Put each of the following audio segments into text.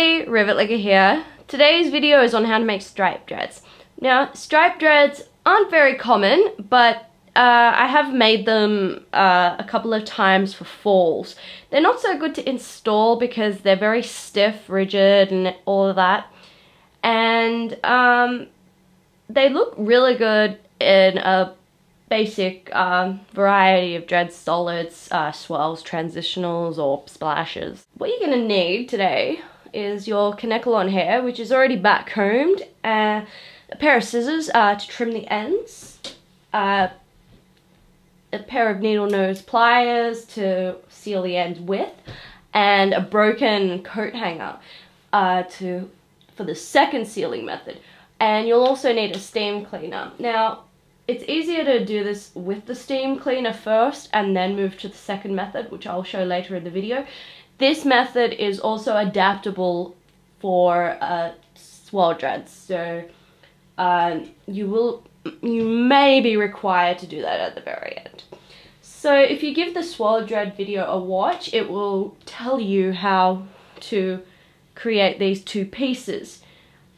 Hey, Rivet Licker here. Today's video is on how to make striped dreads. Now, striped dreads aren't very common, but I have made them a couple of times for falls. They're not so good to install because they're very stiff, rigid, and all of that. And they look really good in a basic variety of dread solids, swirls, transitionals, or splashes. What you're going to need today is your Kanekalon hair, which is already backcombed, a pair of scissors to trim the ends, a pair of needle nose pliers to seal the ends with, and a broken coat hanger for the second sealing method. And you'll also need a steam cleaner. Now, it's easier to do this with the steam cleaner first and then move to the second method, which I'll show later in the video. This method is also adaptable for swirl dreads, so you may be required to do that at the very end. So if you give the swirl dread video a watch, it will tell you how to create these two pieces.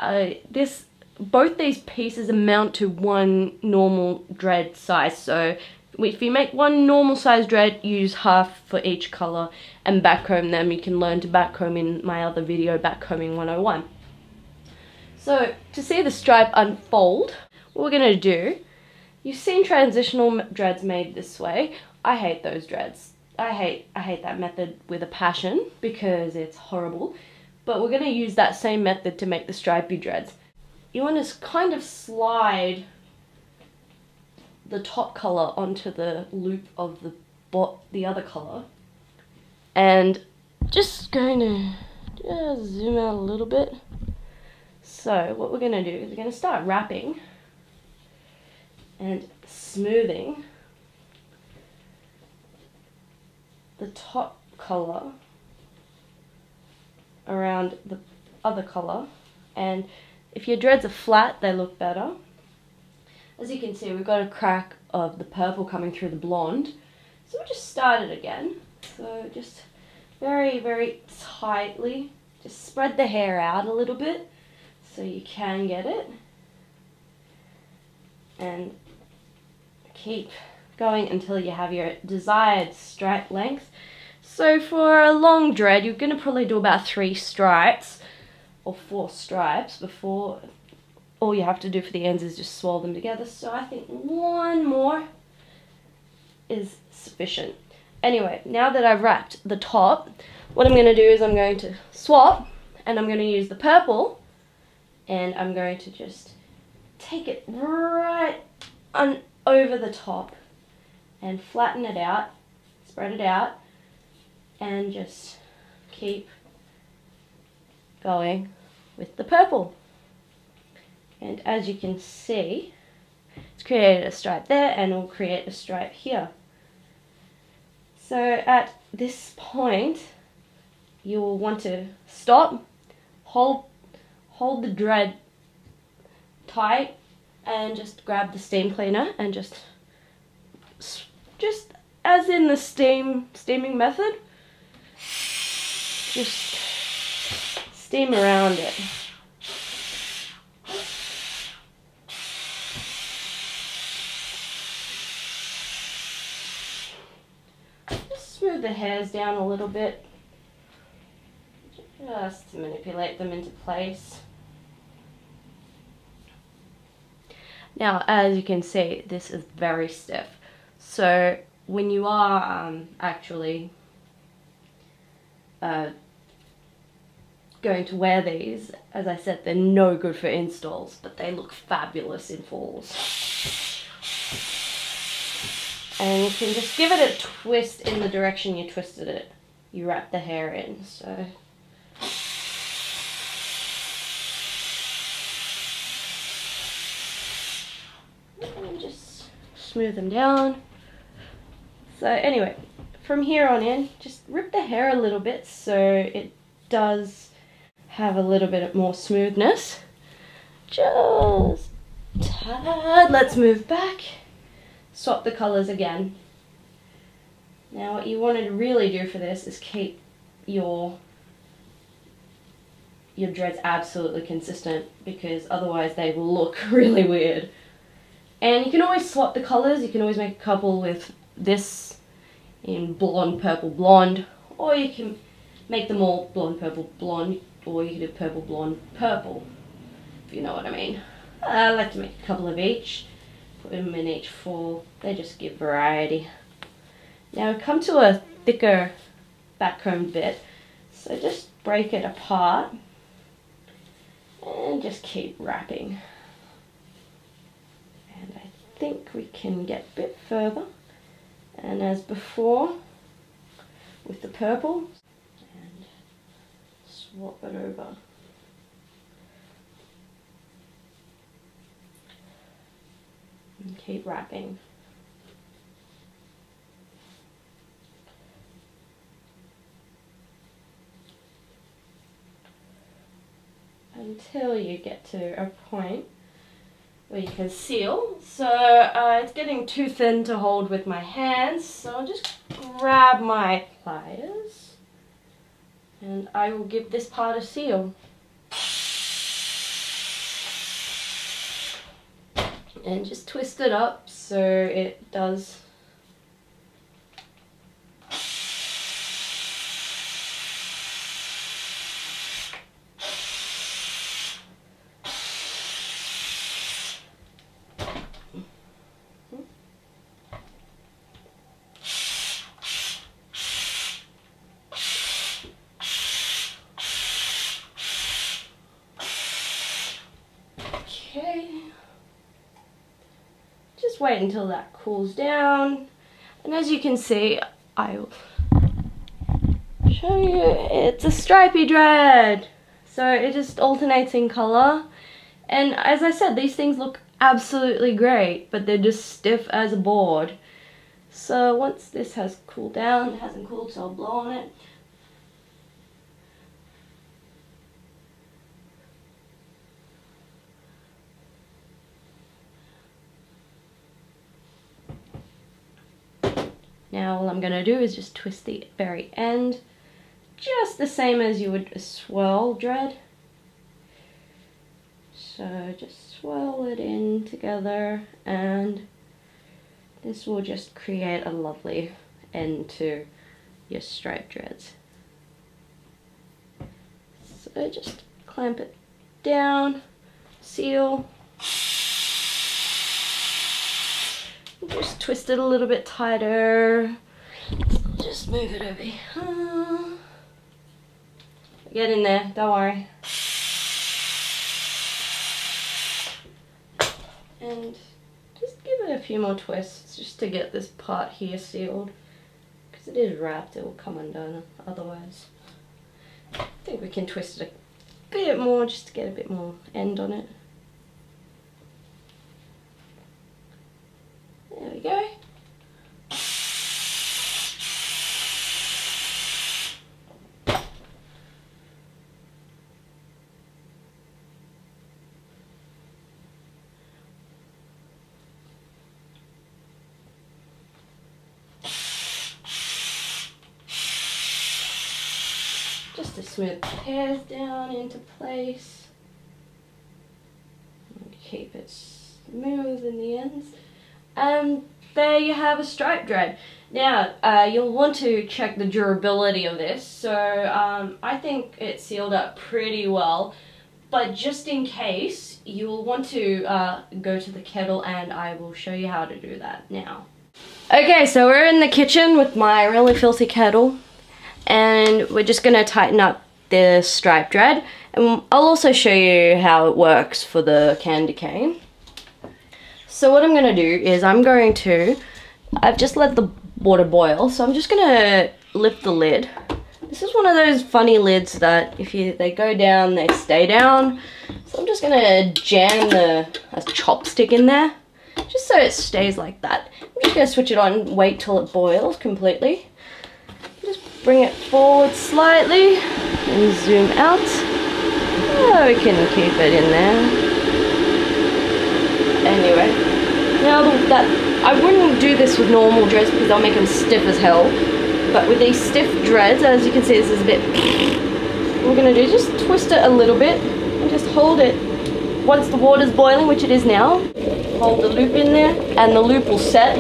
Both these pieces amount to one normal dread size, so if you make one normal size dread, use half for each color and backcomb them. You can learn to backcomb in my other video, Backcombing 101. So to see the stripe unfold, what we're going to do, you've seen transitional dreads made this way. I hate those dreads. I hate that method with a passion because it's horrible. But we're going to use that same method to make the stripy dreads. You want to kind of slide the top color onto the loop of the other color, and just going to zoom out a little bit. So what we're going to do is we're going to start wrapping and smoothing the top color around the other color, and if your dreads are flat, they look better. As you can see, we've got a crack of the purple coming through the blonde. So we'll just start it again. So just very, very tightly, just spread the hair out a little bit so you can get it. And keep going until you have your desired stripe length. So for a long dread, you're going to probably do about 3 stripes or 4 stripes before. All you have to do for the ends is just swirl them together. So I think 1 more is sufficient. Anyway, now that I've wrapped the top, what I'm going to do is I'm going to swap, and I'm going to use the purple, and I'm going to just take it right on over the top and flatten it out, spread it out, and just keep going with the purple. And as you can see, it's created a stripe there, and we'll create a stripe here. So at this point, you will want to stop, hold the dread tight, and just grab the steam cleaner and just as in the steaming method, just steam around it. Smooth the hairs down a little bit, just to manipulate them into place. Now, as you can see, this is very stiff. So when you are actually going to wear these, as I said, they're no good for installs, but they look fabulous in falls. And you can just give it a twist in the direction you twisted it. You wrap the hair in, so. And just smooth them down. So anyway, from here on in, just rip the hair a little bit so it does have a little bit more smoothness. Just tad. Let's move back. Swap the colors again. Now what you want to really do for this is keep your your dreads absolutely consistent, because otherwise they will look really weird. And you can always swap the colours. You can always make a couple with this in blonde, purple, blonde, or you can make them all blonde, purple, blonde, or you can do purple, blonde, purple, if you know what I mean. I like to make a couple of each, put them in each fall. They just give variety. Now we come to a thicker backcombed bit, so just break it apart and just keep wrapping. And I think we can get a bit further, and as before with the purple, and swap it over. And keep wrapping. Until you get to a point where you can seal. So it's getting too thin to hold with my hands, so I'll just grab my pliers and I will give this part a seal. And just twist it up so it does. Okay. Just wait until that cools down, and as you can see, I will show you, it's a stripy dread. So it just alternates in colour, and as I said, these things look absolutely great, but they're just stiff as a board. So once this has cooled down, it hasn't cooled, so I'll blow on it. Now all I'm going to do is just twist the very end, just the same as you would a swirl dread. So just swirl it in together, and this will just create a lovely end to your striped dreads. So just clamp it down, seal. Just twist it a little bit tighter. I'll just move it over here. Get in there, don't worry. And just give it a few more twists just to get this part here sealed. Because it is wrapped, it will come undone otherwise. I think we can twist it a bit more just to get a bit more end on it. There we go. Just to smooth the hairs down into place. And keep it smooth in the ends. And there you have a striped dread. Now, you'll want to check the durability of this. So I think it sealed up pretty well. But just in case, you'll want to go to the kettle, and I will show you how to do that now. Okay, so we're in the kitchen with my really filthy kettle. And we're just going to tighten up the striped dread. And I'll also show you how it works for the candy cane. So what I'm going to do is I've just let the water boil, so I'm just going to lift the lid. This is one of those funny lids that if they go down, they stay down. So I'm just going to jam a chopstick in there, just so it stays like that. I'm just going to switch it on and wait till it boils completely. Just bring it forward slightly and zoom out. Oh, we can keep it in there. Anyway, now I wouldn't do this with normal dreads because I'll make them stiff as hell. But with these stiff dreads, as you can see, this is a bit we're gonna do, just twist it a little bit and just hold it. Once the water's boiling, which it is now, hold the loop in there and the loop will set,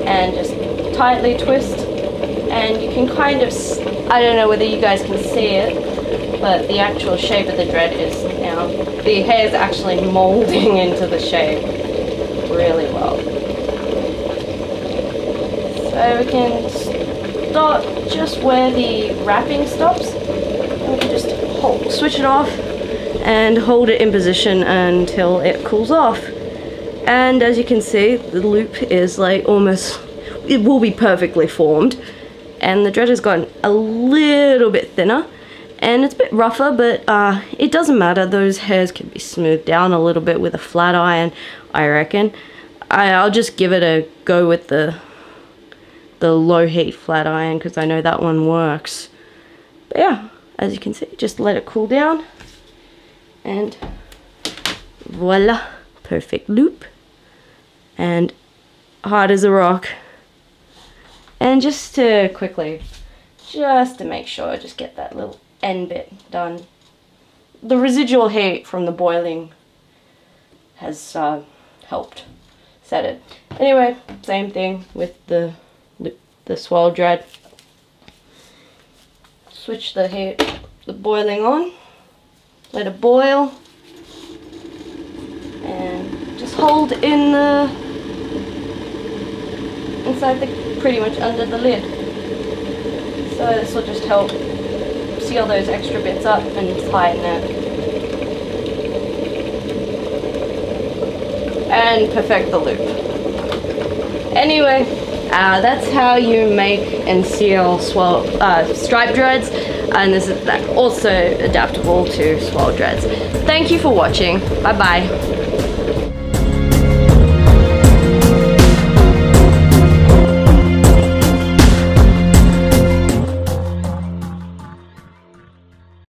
and just tightly twist, and you can kind of, I don't know whether you guys can see it, but the actual shape of the dread is now, the hair is actually molding into the shape really well. So we can start just where the wrapping stops. We can just switch it off and hold it in position until it cools off. And as you can see, the loop is like almost, it will be perfectly formed. And the dread has gotten a little bit thinner and it's a bit rougher, but it doesn't matter. Those hairs can be smoothed down a little bit with a flat iron, I reckon. I'll just give it a go with the low heat flat iron because I know that one works. But yeah, as you can see, just let it cool down and voila, perfect loop and hard as a rock. And just to quickly, just to make sure, just get that little end bit done. The residual heat from the boiling has helped set it. Anyway, same thing with the swirl dread. Switch the heat, the boiling on, let it boil, and just hold in the inside the, pretty much under the lid. So this will just help seal those extra bits up and tighten it. And perfect the loop. Anyway, that's how you make and seal stripe dreads, and this is also adaptable to swirl dreads. Thank you for watching. Bye bye.